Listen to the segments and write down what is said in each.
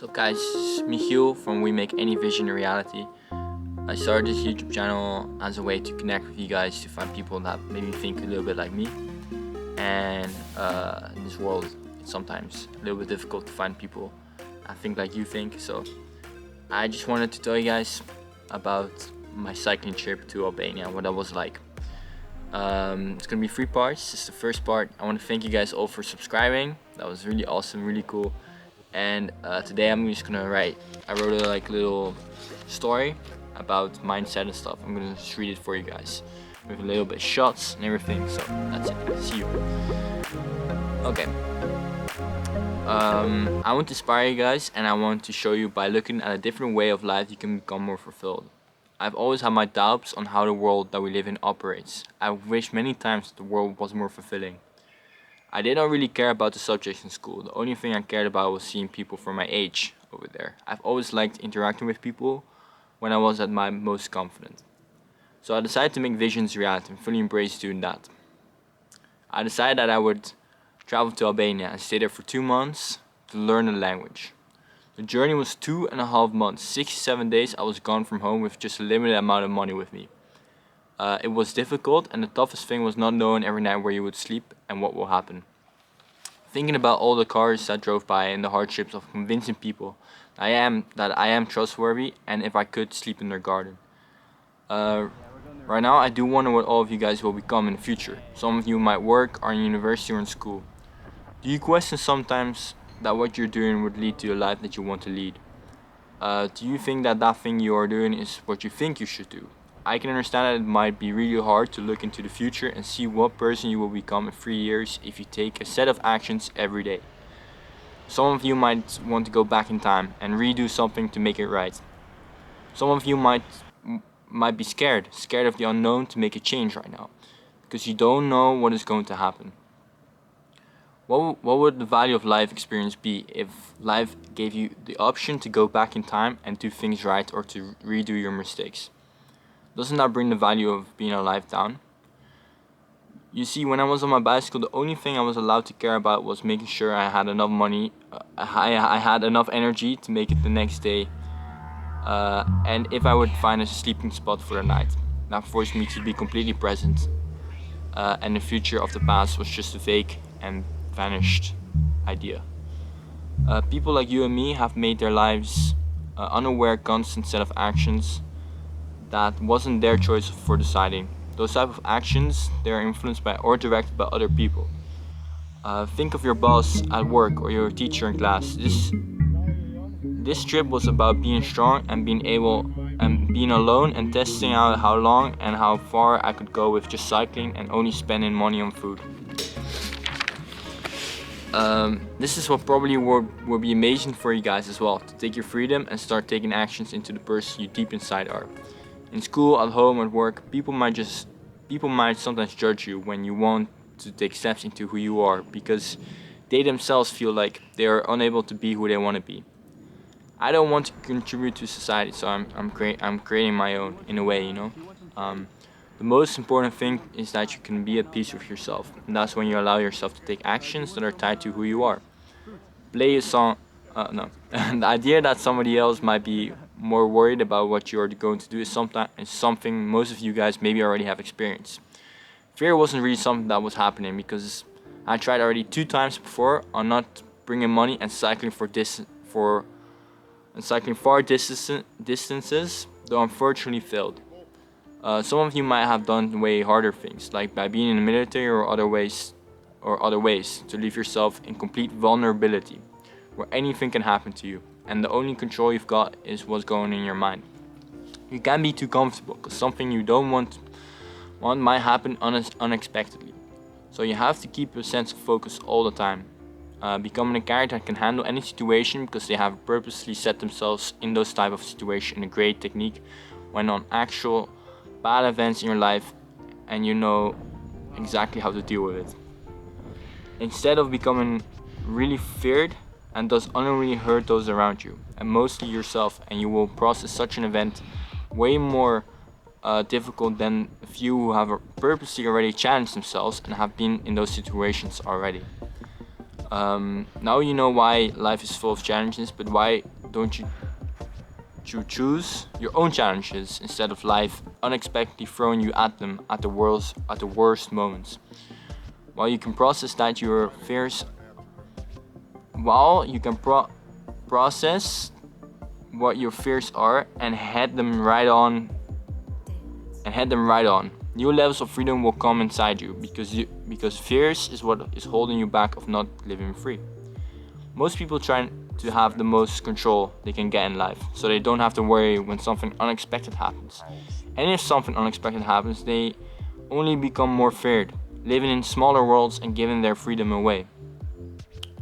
What's up guys, it's Michiel from Wemakeanyvisionareality. I started this YouTube channel as a way to connect with you guys, to find people that maybe think a little bit like me. And in this world, it's sometimes a little bit difficult to find people that think like you think. So I just wanted to tell you guys about my cycling trip to Albania, what that was like. It's gonna be 3 parts. This is the first part. I want to thank you guys all for subscribing. That was really awesome, really cool. And today I'm just gonna I wrote a little story about mindset and stuff. I'm gonna just read it for you guys with a little bit of shots and everything. So that's it. See you. Okay. I want to inspire you guys, and I want to show you by looking at a different way of life you can become more fulfilled. I've always had my doubts on how the world that we live in operates. I've wished many times the world was more fulfilling. I did not really care about the subjects in school. The only thing I cared about was seeing people from my age over there. I've always liked interacting with people when I was at my most confident. So I decided to make visions reality and fully embrace doing that. I decided that I would travel to Albania and stay there for 2 months to learn the language. The journey was 2.5 months, 67 days I was gone from home with just a limited amount of money with me. It was difficult, and the toughest thing was not knowing every night where you would sleep and what will happen. Thinking about all the cars that drove by and the hardships of convincing people that I am trustworthy, and if I could sleep in their garden. Right now I do wonder what all of you guys will become in the future. Some of you might work, are in university or in school. Do you question sometimes that what you're doing would lead to a life that you want to lead? Do you think that that thing you are doing is what you think you should do? I can understand that it might be really hard to look into the future and see what person you will become in 3 years if you take a set of actions every day. Some of you might want to go back in time and redo something to make it right. Some of you might be scared of the unknown to make a change right now, because you don't know what is going to happen. What would the value of life experience be if life gave you the option to go back in time and do things right, or to redo your mistakes? Doesn't that bring the value of being alive down? You see, when I was on my bicycle, the only thing I was allowed to care about was making sure I had enough money, I had enough energy to make it the next day, and if I would find a sleeping spot for the night. That forced me to be completely present, and the future of the past was just a vague and vanished idea. People like you and me have made their lives unaware, constant set of actions that wasn't their choice for deciding. Those type of actions, they are influenced by or directed by other people. Think of your boss at work or your teacher in class. This trip was about being strong and being alone, and testing out how long and how far I could go with just cycling and only spending money on food. This is what probably will be amazing for you guys as well, to take your freedom and start taking actions into the person you deep inside are. In school, at home, at work, people might sometimes judge you when you want to take steps into who you are, because they themselves feel like they are unable to be who they want to be. I don't want to contribute to society, so I'm creating my own, in a way, you know. The most important thing is that you can be at peace with yourself, and that's when you allow yourself to take actions that are tied to who you are. Play a song. No. The idea that somebody else might be more worried about what you're going to do is something most of you guys maybe already have experienced. Fear wasn't really something that was happening, because I tried already 2 times before on not bringing money and cycling far distances, though unfortunately failed. Some of you might have done way harder things, like by being in the military or other ways to leave yourself in complete vulnerability, where anything can happen to you, and the only control you've got is what's going in your mind. You can't be too comfortable, because something you don't want might happen unexpectedly. So you have to keep a sense of focus all the time. Becoming a character that can handle any situation, because they have purposely set themselves in those type of situations, in a great technique when on actual bad events in your life, and you know exactly how to deal with it. Instead of becoming really feared, and thus only hurt those around you, and mostly yourself, and you will process such an event way more difficult than a few who have purposely already challenged themselves and have been in those situations already. Now you know why life is full of challenges, but why don't you choose your own challenges instead of life unexpectedly throwing you at them at the worst moments? While you can process that your fears, while you can process what your fears are and head them right on, new levels of freedom will come inside you because fears is what is holding you back of not living free. Most people try to have the most control they can get in life, so they don't have to worry when something unexpected happens. And if something unexpected happens, they only become more feared, living in smaller worlds and giving their freedom away.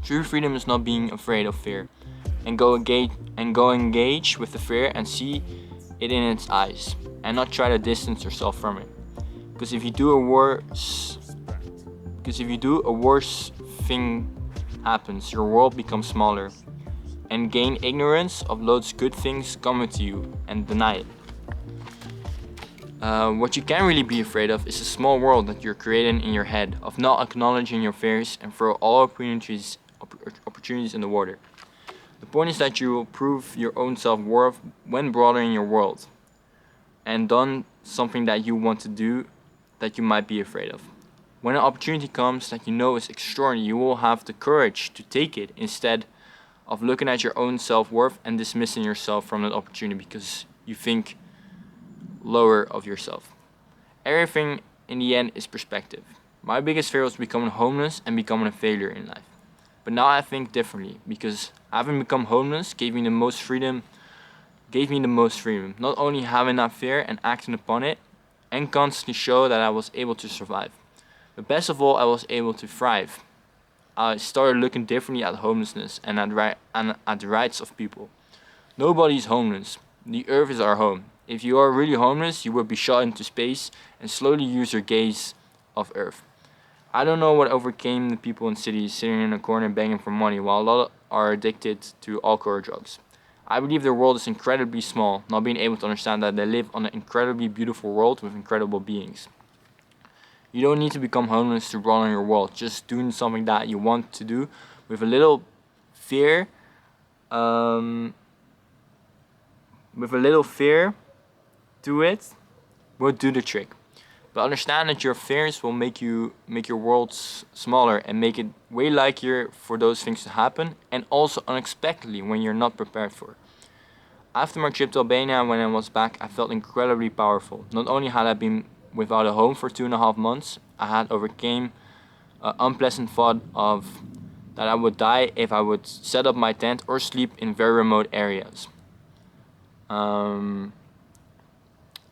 True freedom is not being afraid of fear, and go engage with the fear and see it in its eyes, and not try to distance yourself from it. Because if you do, a worse thing happens, your world becomes smaller, and gain ignorance of those good things coming to you and deny it. What you can really be afraid of is a small world that you're creating in your head of not acknowledging your fears and throw all opportunities in the water. The point is that you will prove your own self-worth when broadening your world and done something that you want to do that you might be afraid of. When an opportunity comes that you know is extraordinary, you will have the courage to take it instead of looking at your own self-worth and dismissing yourself from that opportunity because you think lower of yourself. Everything in the end is perspective. My biggest fear was becoming homeless and becoming a failure in life. But now I think differently because having become homeless gave me the most freedom. Not only having that fear and acting upon it and constantly show that I was able to survive. But best of all, I was able to thrive. I started looking differently at homelessness and at the rights of people. Nobody is homeless. The earth is our home. If you are really homeless, you will be shot into space and slowly use your gaze of earth. I don't know what overcame the people in cities sitting in a corner begging for money while a lot are addicted to alcohol or drugs. I believe their world is incredibly small, not being able to understand that they live on an incredibly beautiful world with incredible beings. You don't need to become homeless to broaden your world. Just doing something that you want to do with a little fear, to it will do the trick. But understand that your fears will make your world smaller and make it way likelier for those things to happen, and also unexpectedly when you're not prepared for it. After my trip to Albania, when I was back, I felt incredibly powerful. Not only had I been without a home for 2.5 months, I had overcame an unpleasant thought of that I would die if I would set up my tent or sleep in very remote areas. And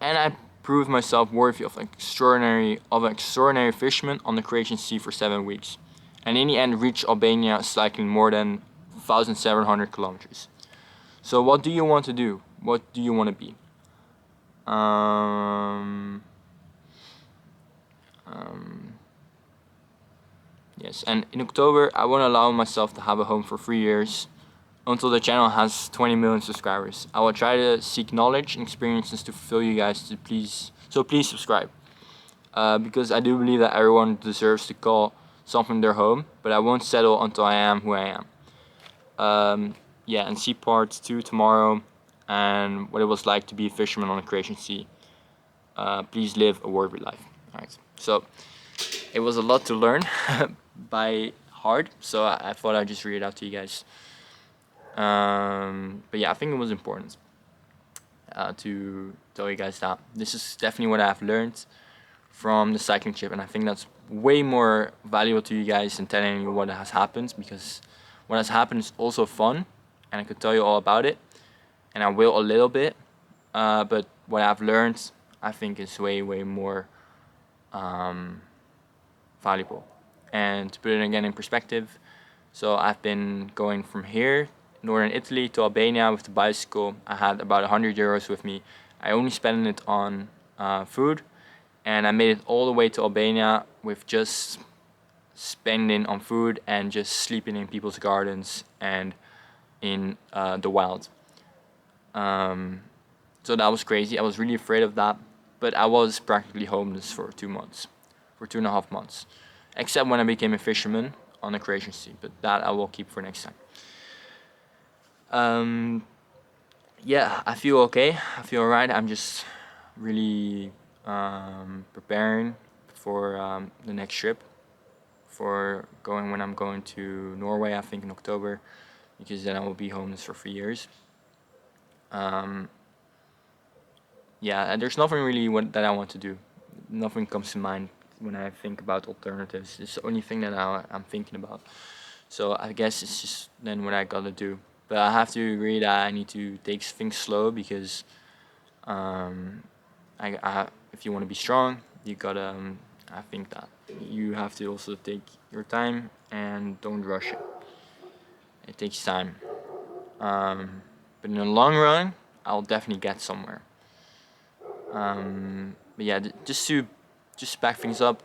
I proved myself worthy of an extraordinary fisherman on the Croatian Sea for 7 weeks, and in the end reached Albania cycling more than 1,700 kilometers. So what do you want to do? What do you want to be? Yes, and in October I won't allow myself to have a home for 3 years until the channel has 20 million subscribers. I will try to seek knowledge and experiences to fulfill you guys please subscribe. Because I do believe that everyone deserves to call something their home, but I won't settle until I am who I am. Yeah, and see part 2 tomorrow and what it was like to be a fisherman on the Croatian Sea. Please live a worthy life. Alright, so it was a lot to learn by heart, so I thought I'd just read it out to you guys. But yeah, I think it was important to tell you guys that this is definitely what I've learned from the cycling trip, and I think that's way more valuable to you guys than telling you what has happened, because what has happened is also fun and I could tell you all about it, and I will a little bit, but what I've learned I think is way more valuable. And to put it again in perspective, so I've been going from here, northern Italy, to Albania with the bicycle. I had about 100 euros with me. I only spent it on food, and I made it all the way to Albania with just spending on food and just sleeping in people's gardens and in the wild. So that was crazy. I was really afraid of that, but I was practically homeless for 2 months, for 2.5 months, except when I became a fisherman on the Croatian Sea, but that I will keep for next time. Yeah, I feel okay. I feel alright. I'm just really preparing for the next trip, for going when I'm going to Norway, I think in October, because then I will be homeless for 3 years. Yeah, and there's nothing really that I want to do. Nothing comes to mind when I think about alternatives. It's the only thing that I'm thinking about. So I guess it's just then what I gotta do. But I have to agree that I need to take things slow, because if you want to be strong, you gotta. I think that you have to also take your time and don't rush it. It takes time. But in the long run, I'll definitely get somewhere. But yeah, just back things up.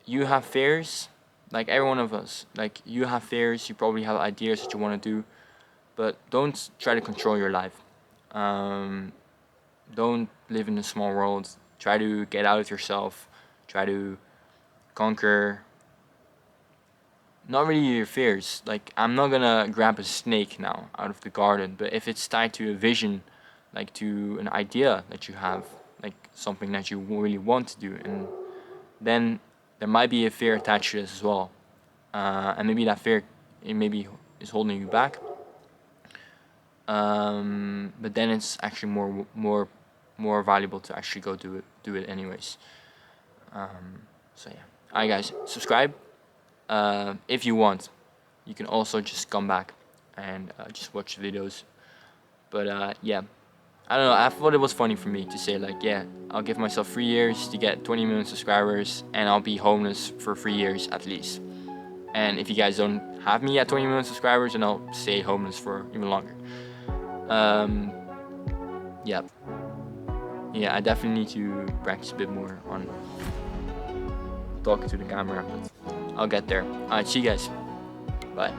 You have fears, like every one of us. Like, you have fears. You probably have ideas that you want to do, but don't try to control your life. Don't live in a small world. Try to get out of yourself. Try to conquer not really your fears. Like, I'm not gonna grab a snake now out of the garden, but if it's tied to a vision, like to an idea that you have, like something that you really want to do, and then there might be a fear attached to this as well. And maybe that fear, it maybe is holding you back. But then it's actually more valuable to actually go do it anyways. So yeah, alright guys, subscribe if you want. You can also just come back and just watch the videos. But yeah, I don't know, I thought it was funny for me to say, like, yeah, I'll give myself 3 years to get 20 million subscribers, and I'll be homeless for 3 years at least. And if you guys don't have me at 20 million subscribers, then I'll stay homeless for even longer. Yeah. Yeah, I definitely need to practice a bit more on talking to the camera, but I'll get there. Alright, see you guys. Bye.